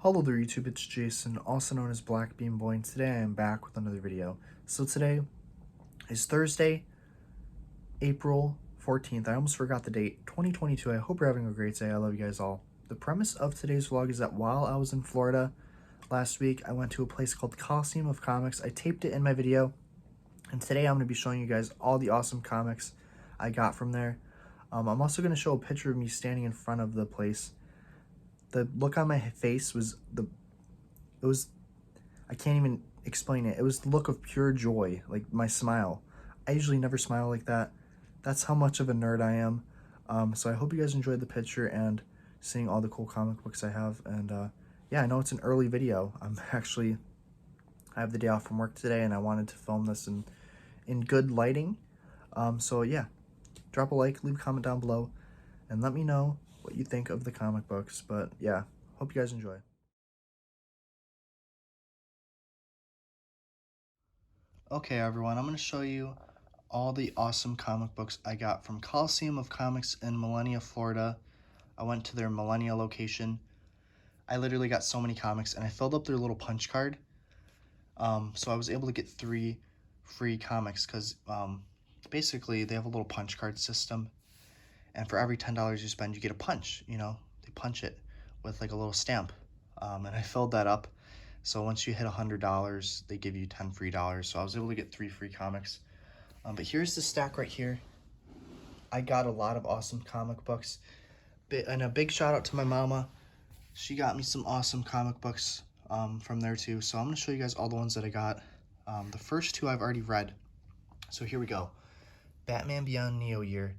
Hello there YouTube, it's Jason, also known as BlackBeanBoi, and today I am back with another video. So today is Thursday, April 14th. I almost forgot the date, 2022. I hope you're having a great day. I love you guys all. The premise of today's vlog is that while I was in Florida last week, I went to a place called Coliseum of Comics. I taped it in my video, and today I'm going to be showing you guys all the awesome comics I got from there. I'm also going to show a picture of me standing in front of the place. The look on my face was I can't even explain it. It was the look of pure joy, like my smile. I usually never smile like that. That's how much of a nerd I am. So I hope you guys enjoyed the picture and seeing all the cool comic books I have. And yeah, I know it's an early video. I have the day off from work today, and I wanted to film this in good lighting. So yeah, drop a like, leave a comment down below, and let me know what you think of the comic books. But yeah, hope you guys enjoy. Okay everyone, I'm going to show you all the awesome comic books I got from Coliseum of Comics in Millenia, Florida. I went to their Millenia location. I literally got so many comics, and I filled up their little punch card. So I was able to get 3 free comics because basically they have a little punch card system, and for every $10 you spend, you get a punch. You know, they punch it with like a little stamp, and I filled that up. So once you hit $100, they give you 10 free dollars. So I was able to get 3 free comics. But here's the stack right here. I got a lot of awesome comic books. And a big shout out to my mama. She got me some awesome comic books from there too. So I'm going to show you guys all the ones that I got. The first 2 I've already read. So here we go. Batman Beyond Neo Year.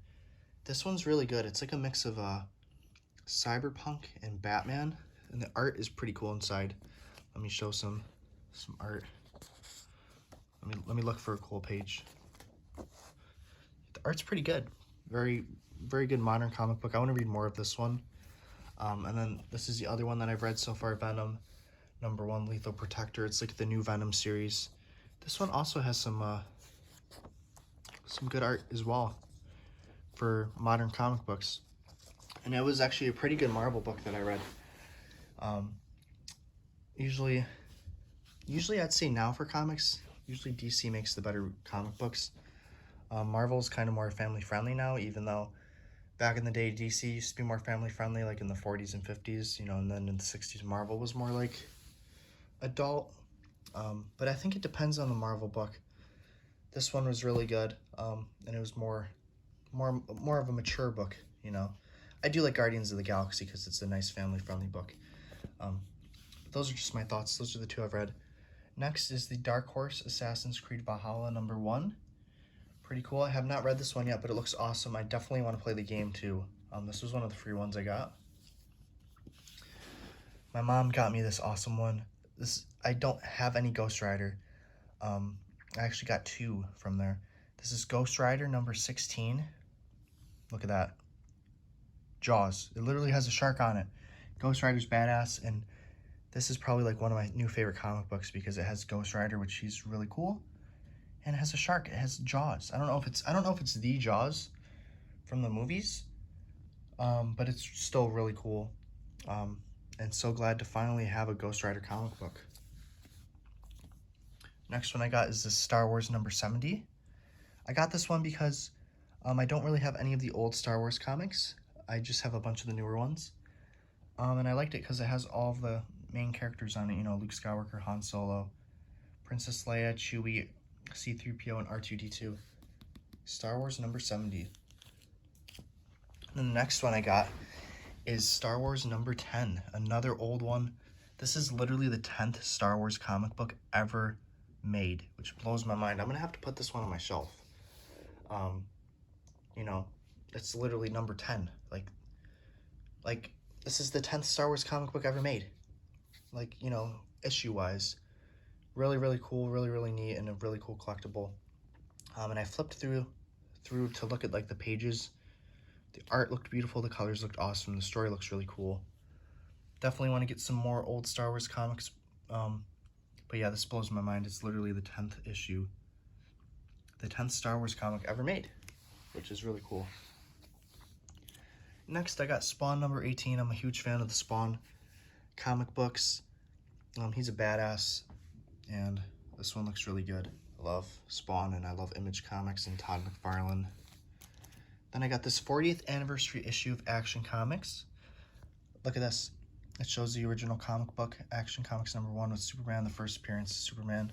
This one's really good. It's like a mix of cyberpunk and Batman. And the art is pretty cool inside. Let me show some art. Let me look for a cool page. The art's pretty good. Very good modern comic book. I want to read more of this one. And then this is the other one that I've read so far, Venom #1 Lethal Protector. It's like the new Venom series. This one also has some good art as well for modern comic books. And it was actually a pretty good Marvel book that I read. Usually I'd say now for comics, usually DC makes the better comic books. Marvel's kind of more family friendly now, even though back in the day DC used to be more family friendly, like in the 40s and 50s, you know, and then in the 60s Marvel was more like adult. But I think it depends on the Marvel book. This one was really good, and it was more of a mature book, you know. I do like Guardians of the Galaxy because it's a nice family friendly book. Those are just my thoughts. Those are the 2 I've read. Next is the Dark Horse Assassin's Creed Valhalla #1. Pretty cool. I have not read this one yet, but it looks awesome. I definitely want to play the game too. This was one of the free ones I got. My mom got me this awesome one. I don't have any Ghost Rider. I actually got 2 from there. This is Ghost Rider #16. Look at that. Jaws. It literally has a shark on it. Ghost Rider's badass, and this is probably like one of my new favorite comic books because it has Ghost Rider, which he's really cool, and it has a shark. It has Jaws. I don't know if it's the Jaws from the movies, but it's still really cool. And so glad to finally have a Ghost Rider comic book. Next one I got is the Star Wars #70. I got this one because I don't really have any of the old Star Wars comics. I just have a bunch of the newer ones. And I liked it because it has all of the main characters on it, you know, Luke Skywalker, Han Solo, Princess Leia, Chewie, C-3PO, and R2-D2. Star Wars #70. And the next one I got is Star Wars #10, another old one. This is literally the 10th Star Wars comic book ever made, which blows my mind. I'm gonna have to put this one on my shelf. You know, it's literally #10. Like this is the 10th Star Wars comic book ever made. Like, you know, issue-wise. Really cool, really neat, and a really cool collectible. And I flipped through to look at like the pages. The art looked beautiful, the colors looked awesome, the story looks really cool. Definitely want to get some more old Star Wars comics. But yeah, this blows my mind. It's literally the 10th issue. The 10th Star Wars comic ever made, which is really cool. Next, I got Spawn #18. I'm a huge fan of the Spawn comic books. He's a badass, and this one looks really good. I love Spawn, and I love Image Comics and Todd McFarlane. Then I got this 40th anniversary issue of Action Comics. Look at this. It shows the original comic book, Action Comics #1 with Superman, the first appearance of Superman.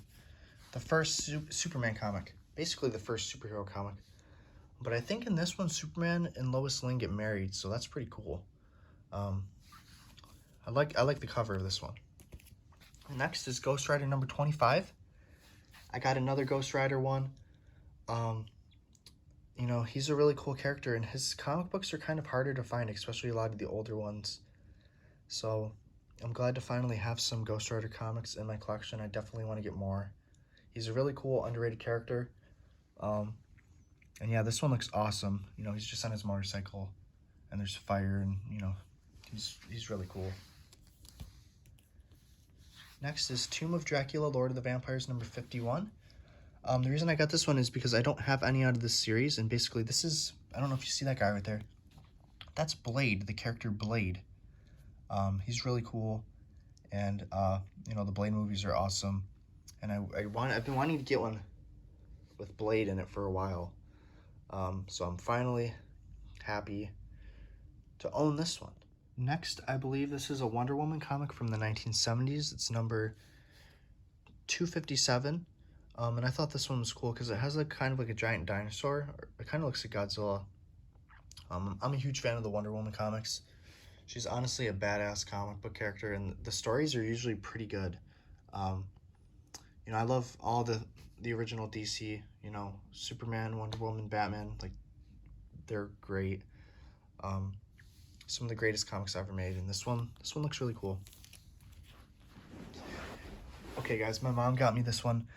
The first Superman comic. Basically the first superhero comic. But I think in this one, Superman and Lois Lane get married, so that's pretty cool. I like the cover of this one. Next is Ghost Rider #25. I got another Ghost Rider one. You know, he's a really cool character, and his comic books are kind of harder to find, especially a lot of the older ones. So I'm glad to finally have some Ghost Rider comics in my collection. I definitely want to get more. He's a really cool, underrated character. And yeah, this one looks awesome. You know, he's just on his motorcycle, and there's fire, and you know, he's really cool. Next is Tomb of Dracula, Lord of the Vampires #51. The reason I got this one is because I don't have any out of this series, and basically this is, I don't know if you see that guy right there. That's Blade, the character Blade. He's really cool, and you know, the Blade movies are awesome, and I've been wanting to get one with Blade in it for a while. So I'm finally happy to own this one. Next, I believe this is a Wonder Woman comic from the 1970s. It's number 257. And I thought this one was cool because it has like kind of like a giant dinosaur. It kind of looks like Godzilla. I'm a huge fan of the Wonder Woman comics. She's honestly a badass comic book character, and the stories are usually pretty good. You know, I love all the original DC, you know, Superman, Wonder Woman, Batman, like, they're great. Some of the greatest comics ever made, and this one looks really cool. Okay guys, my mom got me this one.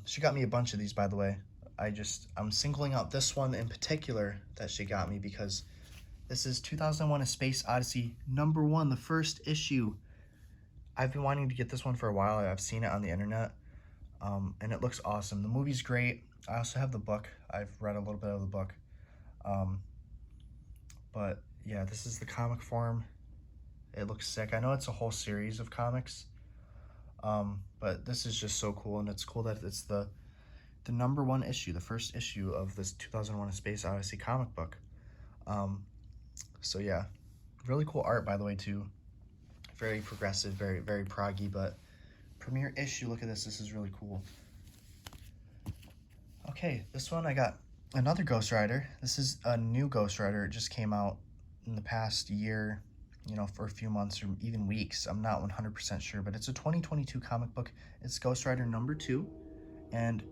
She got me a bunch of these, by the way. I'm singling out this one in particular that she got me because this is 2001: A Space Odyssey #1, the first issue. I've been wanting to get this one for a while. I've seen it on the internet, and it looks awesome. The movie's great. I also have the book. I've read a little bit of the book. But yeah, this is the comic form. It looks sick. I know it's a whole series of comics, but this is just so cool, and it's cool that it's the #1 issue, the first issue of this 2001: A Space Odyssey comic book. So yeah, really cool art, by the way, too. Very progressive, very, very proggy, but premiere issue, look at this. This is really cool. Okay, this one I got another Ghost Rider. This is a new Ghost Rider. It just came out in the past year, you know, for a few months or even weeks. I'm not 100% sure, but it's a 2022 comic book. It's Ghost Rider #2, and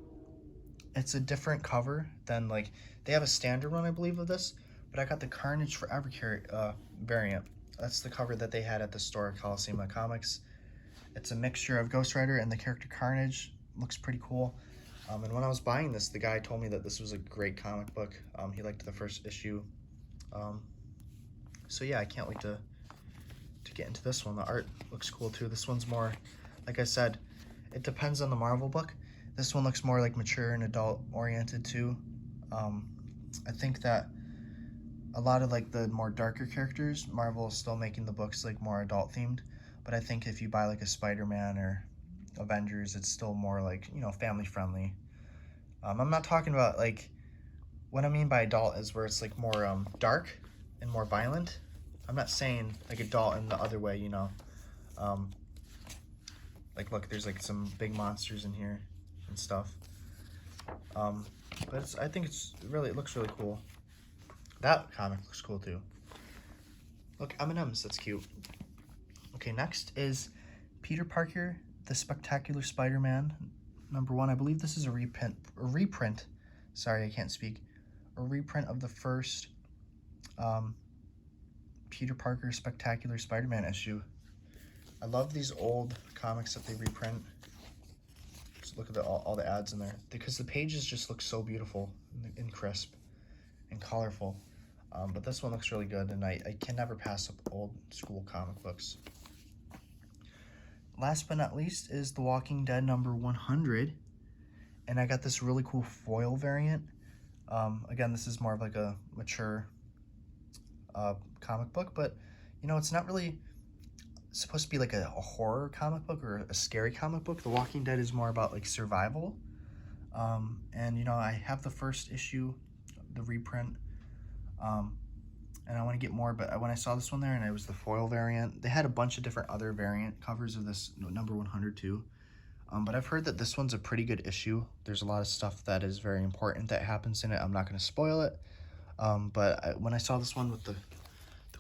it's a different cover than, like, they have a standard one, I believe, of this, but I got the Carnage Forever variant. That's the cover that they had at the store at Coliseum Comics. It's a mixture of Ghost Rider and the character Carnage. Looks pretty cool. And when I was buying this, the guy told me that this was a great comic book. He liked the first issue. So yeah, I can't wait to get into this one. The art looks cool too. This one's more, like I said, it depends on the Marvel book. This one looks more like mature and adult oriented too. I think that a lot of like the more darker characters, Marvel is still making the books like more adult themed, but I think if you buy like a Spider-Man or Avengers, it's still more like, you know, family friendly. I'm not talking about, like, what I mean by adult is where it's like more dark and more violent. I'm not saying like adult in the other way, you know. Like, look, there's like some big monsters in here and stuff. But I think it looks really cool. That comic looks cool too. Look, M&M's, that's cute. Okay, next is Peter Parker, the Spectacular Spider-Man #1. I believe this is a reprint. Sorry, I can't speak. A reprint of the first Peter Parker Spectacular Spider-Man issue. I love these old comics that they reprint. Just look at all the ads in there, because the pages just look so beautiful and crisp and colorful. But this one looks really good, and I can never pass up old school comic books. Last but not least is The Walking Dead #100, and I got this really cool foil variant. Again, this is more of like a mature comic book, but you know, it's not really supposed to be like a horror comic book or a scary comic book. The Walking Dead is more about like survival. And you know, I have the first issue, the reprint, and I want to get more, but when I saw this one there and it was the foil variant, they had a bunch of different other variant covers of this number 100 too. But I've heard that this one's a pretty good issue. There's a lot of stuff that is very important that happens in it. I'm not going to spoil it. When I saw this one with the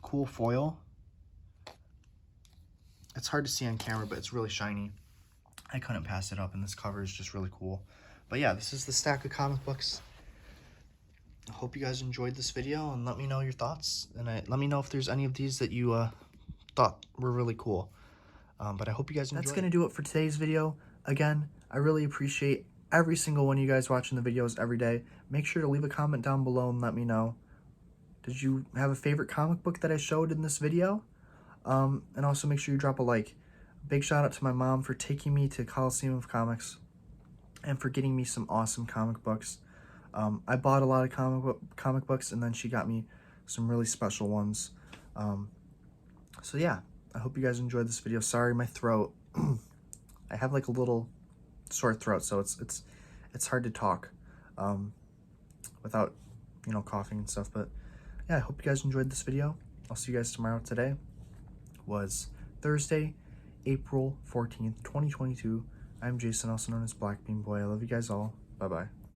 cool foil, it's hard to see on camera, but it's really shiny. I couldn't pass it up, and this cover is just really cool. But yeah, this is the stack of comic books. I hope you guys enjoyed this video, and let me know your thoughts. And let me know if there's any of these that you thought were really cool. But I hope you guys enjoyed. That's going to do it for today's video. Again, I really appreciate every single one of you guys watching the videos every day. Make sure to leave a comment down below and let me know. Did you have a favorite comic book that I showed in this video? And also make sure you drop a like. Big shout out to my mom for taking me to Coliseum of Comics and for getting me some awesome comic books. I bought a lot of comic books, and then she got me some really special ones. So yeah, I hope you guys enjoyed this video. Sorry, my throat. I have like a little sore throat, so it's hard to talk without, you know, coughing and stuff. But yeah, I hope you guys enjoyed this video. I'll see you guys tomorrow. Today was Thursday, April 14th, 2022. I'm Jason, also known as BlackBeanBoi. I love you guys all. Bye-bye.